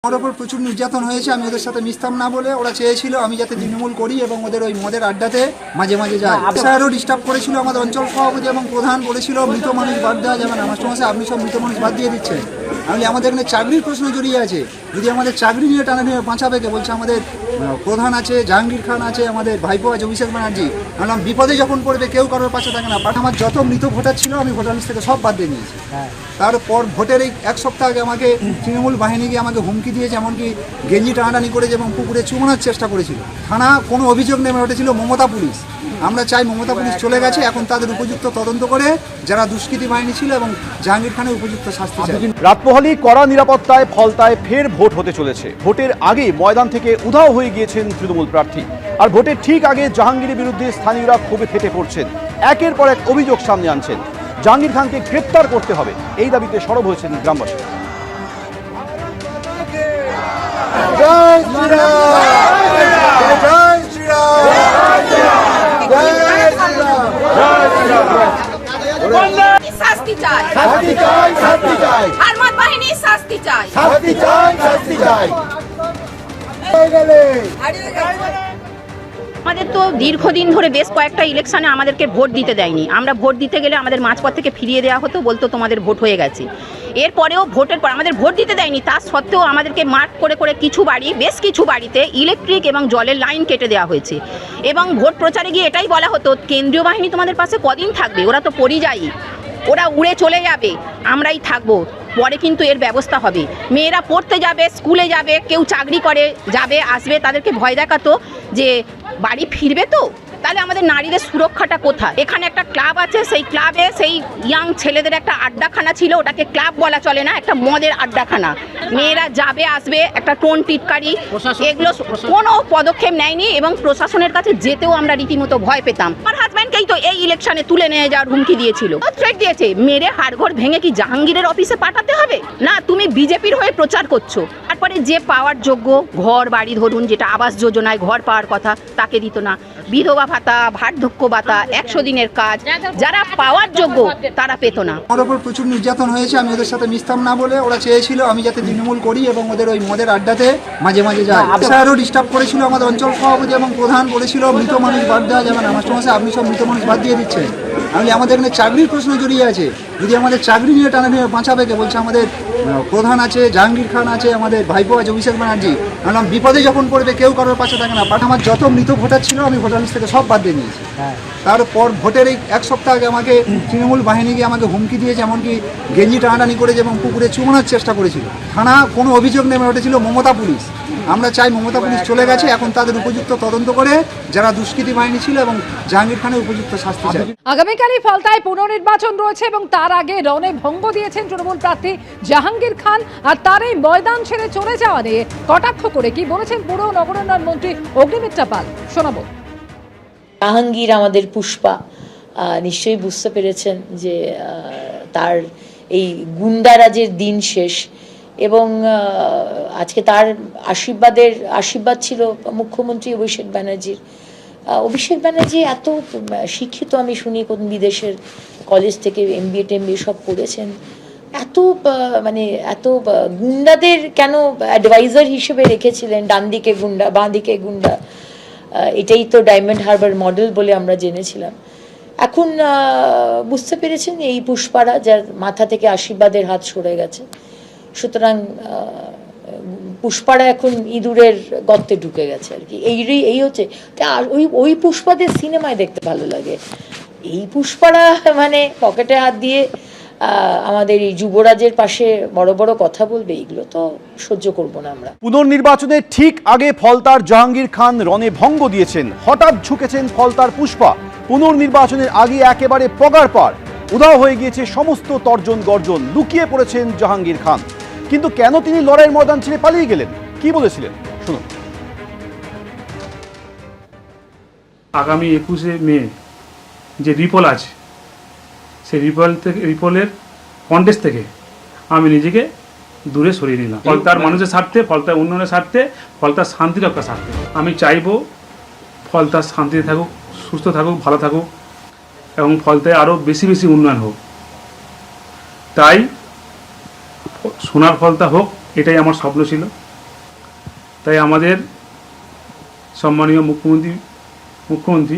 আমার ওপর প্রচুর নির্যাতন হয়েছে। আমি ওদের সাথে মিশতাম না বলে ওরা চেয়েছিল আমি যাতে তৃণমূল করি এবং ওদের ওই মদের আড্ডাতে মাঝে মাঝে যাই। স্যারও ডিস্টার্ব করেছিল, আমাদের অঞ্চল সভাপতি এবং প্রধান বলেছিল মৃত মানুষ বাদ দেওয়া যাবে না। মাস্টারমশাই আপনি সব মৃত মানুষ বাদ দিয়ে দিচ্ছেন। আমি আমাদের এখানে চাকরির প্রশ্ন জড়িয়ে আছে, যদি আমাদের চাকরি নিয়ে টানাটানি বাঁচাবে কে বলছে। আমাদের প্রধান আছে, জাহাঙ্গীর খান আছে, আমাদের ভাইপো আছে অভিষেক ব্যানার্জি। বললাম বিপদে যখন পড়বে কেউ কারোর পাশে থাকে না। আমার যত মৃত ভোটার ছিল আমি ভোটার লিস্ট থেকে সব বাদ দিয়ে নিয়েছি। তারপর ভোটের এই এক সপ্তাহ আগে আমাকে তৃণমূল বাহিনী গিয়ে আমাকে হুমকি দিয়েছে, এমনকি গেঞ্জি টানাটানি করেছে এবং পুকুরে চুমানোর চেষ্টা করেছিল। থানা কোনো অভিযোগ নেমে উঠেছিল মমতা পুলিশ। আমরা চাই মমতা পুলিশ চলে গেছে, এখন তাদের উপযুক্ত তদন্ত করে যারা দুষ্কৃতী বাহিনী ছিল এবং জাহাঙ্গীর খানের উপযুক্ত শাস্তি চাই। রাতপহলি কড়া নিরাপত্তায় ফলতায় ফের ভোট হতে চলেছে। ভোটের আগে ময়দান থেকে উধাও হয়ে গিয়েছেন তৃণমূল প্রার্থী, আর ভোটের ঠিক আগে জাহাঙ্গীরের বিরুদ্ধে স্থানীয়রা ক্ষোভে ফেটে পড়ছেন, একের পর এক অভিযোগ সামনে আনছেন। জাহাঙ্গীর খানকে গ্রেপ্তার করতে হবে, এই দাবিতে সরব হয়েছেন গ্রামবাসী। শাস্তি চাই, আর্মাদ বাহিনী শাস্তি চাই। আমাদের তো দীর্ঘদিন ধরে বেশ কয়েকটা ইলেকশনে আমাদেরকে ভোট দিতে দেয়নি। আমরা ভোট দিতে গেলে আমাদের মাঝপথ থেকে ফিরিয়ে দেওয়া হতো, বলতো তোমাদের ভোট হয়ে গেছে। এরপরেও ভোটের পর আমাদের ভোট দিতে দেয়নি, তা সত্ত্বেও আমাদেরকে মার্ক করে করে কিছু বাড়ি, বেশ কিছু বাড়িতে ইলেকট্রিক এবং জলের লাইন কেটে দেওয়া হয়েছে। এবং ভোট প্রচারে গিয়ে এটাই বলা হতো কেন্দ্রীয় বাহিনী তোমাদের পাশে কদিন থাকবে, ওরা তো পরিযায়ী, ওরা উড়ে চলে যাবে, আমরাই থাকবো, পরে কিন্তু এর ব্যবস্থা হবে। মেয়েরা পড়তে যাবে, স্কুলে যাবে, কেউ চাকরি করে যাবে আসবে, তাদেরকে ভয় দেখাতো যে বাড়ি ফিরবে তো, তাহলে আমাদের নারীদের সুরক্ষাটা কোথায়? এখানে একটা ক্লাব আছে, সেই ক্লাবে সেই ইয়াং ছেলেদের একটা আড্ডাখানা ছিল, ওটাকে ক্লাব বলা চলে না, একটা মদের আড্ডাখানা। মেয়েরা যাবে আসবে, একটা টোন টিটকারি, এগুলো কোনো পদক্ষেপ নেয়নি এবং প্রশাসনের কাছে যেতেও আমরা রীতিমতো ভয় পেতাম। আমার হাজব্যান্ডকেই তো এই ইলেকশনে তুলে নিয়ে যাওয়ার হুমকি দিয়েছিল, থ্রেট দিয়েছে, মেরে হাড়ঘর ভেঙে কি জাহাঙ্গীরের অফিসে পাঠাতে হবে? না, তুমি বিজেপির হয়ে প্রচার করছো। তারপরে যে পাওয়ার যোগ্য ঘর বাড়ি, ধরুন যেটা আবাস যোজনায় ঘর পাওয়ার কথা তাকে দিত না, বিধবা ভাতা, বার্ধক্য ভাতা, 100 দিনের কাজ যারা পাওয়ার যোগ্য তারা পেত না। আমার ওপর প্রচুর নির্যাতন হয়েছে। আমি ওদের সাথে মিশতাম না বলে ওরা চেয়েছিল আমি যাতে তৃণমূল করি এবং ওদের ওই মদের আড্ডাতে মাঝে মাঝে যাই। স্যারও ডিস্টার্ব করেছিল, আমাদের অঞ্চল সভাপতি এবং প্রধান বলেছিল মৃত মানুষ বাদ দেওয়া যাবে না। মাস্টারমশাই আপনি সব মৃত মানুষ বাদ দিয়ে দিচ্ছেন। আমি আমাদের এখানে চাকরির প্রশ্ন জড়িয়ে আছে, যদি আমাদের চাকরি নিয়ে টানাটানি বাঁচাবে কে বলছে। আমাদের প্রধান আছে, জাহাঙ্গীর খান আছে, আমাদের ভাইপো আছে অভিষেক ব্যানার্জি। বললাম বিপদে যখন পড়বে কেউ কারোর পাশে থাকে না। আমার যত মৃত ভোটার ছিল আমি ভোটার লিস্ট থেকে সব বাদ দিয়ে নিয়েছি। তারপর ভোটের এই এক সপ্তাহ আগে আমাকে তৃণমূল বাহিনী গিয়ে আমাকে হুমকি দিয়েছে, এমনকি গেঞ্জি টানাটানি করেছে এবং পুকুরে চুমানোর চেষ্টা করেছিল। থানা কোনো অভিযোগ নেমে উঠেছিল মমতা পুলিশ। আমরা চাই মমতা পুলিশ চলে গেছে, এখন তাদের উপযুক্ত তদন্ত করে যারা দুষ্কৃতী বাহিনী ছিল এবং জাহাঙ্গীর খানের উপযুক্ত শাস্তি চাই। আগামীকালই ফলতায় পুনর্নির্বাচন রয়েছে এবং তার আগে রণে ভঙ্গ দিয়েছেন তৃণমূল প্রার্থী জাহাঙ্গীর খান, আর তার এই ময়দান ছেড়ে চলে যাওয়া নিয়ে কটাক্ষ করে কি বলেছেন পুর নগরোন্নয়ন মন্ত্রী অগ্নিমিত্রা পাল, শোনাবো। জাহাঙ্গীর আমাদের পুষ্পা, নিশ্চয়ই বুঝতে পেরেছেন যে তার এই গুন্ডারাজের দিন শেষ, এবং আজকে তার আশীর্বাদ ছিল মুখ্যমন্ত্রী অভিষেক ব্যানার্জির। অভিষেক ব্যানার্জি এত শিক্ষিত, আমি শুনি কোন বিদেশের কলেজ থেকে MBA টেমবিএ সব পড়েছেন, এত গুন্ডাদের কেন অ্যাডভাইজার হিসেবে রেখেছিলেন? ডান দিকে গুন্ডা, বাঁ দিকে গুন্ডা, এটাই তো ডায়মন্ড হারবার মডেল বলে আমরা জেনেছিলাম। এখন বুঝতে পেরেছেন এই পুষ্পারা, যার মাথা থেকে আশীর্বাদের হাত সরে গেছে, সুতরাং পুষ্পারা এখন ইঁদুরের গর্তে ঢুকে গেছে আর কি। এই হচ্ছে ওই পুষ্পাদের সিনেমায় দেখতে ভালো লাগে। এই পুষ্পারা মানে পকেটে হাত দিয়ে আমাদের এই যুবরাজের পাশে বড় বড় কথা বলবে, এগুলো তো সহ্য করব না আমরা। পুনর্নির্বাচনের ঠিক আগে ফলতার জাহাঙ্গীর খান রণে ভঙ্গ দিয়েছেন, হঠাৎ ঝুঁকেছেন ফলতার পুষ্পা। পুনর্নির্বাচনের আগে একেবারে পগারপাড়, উধাও হয়ে গিয়েছে সমস্ত তর্জন গর্জন, লুকিয়ে পড়েছেন জাহাঙ্গীর খান। কিন্তু কেন তিনি লড়াইয়ের ময়দান ছেড়ে পালিয়ে গেলেন, কি বলেছিলেন শুনুন। আগামী 21শে মে যে রিপোল আছে, সেই রিপোলের কন্টেস্ট থেকে আমি নিজেকে দূরে সরিয়ে নিলাম। ফলতার মানুষের স্বার্থে, ফলতার উন্নয়নের স্বার্থে, ফলতার শান্তি রক্ষার স্বার্থে আমি চাইবো ফলতার শান্তিতে থাকুক, সুস্থ থাকুক, ভালো থাকুক এবং ফলতায় আরও বেশি বেশি উন্নয়ন হোক। তাই সোনার ফলতা হোক, এটাই আমার স্বপ্ন ছিল। তাই আমাদের সম্মানীয় মুখ্যমন্ত্রী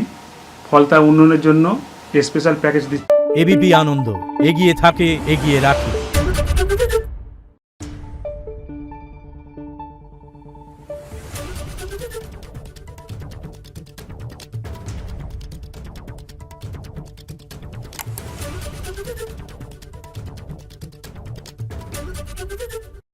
ফলতা উন্নয়নের জন্য স্পেশাল প্যাকেজ দিচ্ছে। এবিপি আনন্দ, এগিয়ে থাকে, এগিয়ে রাখে।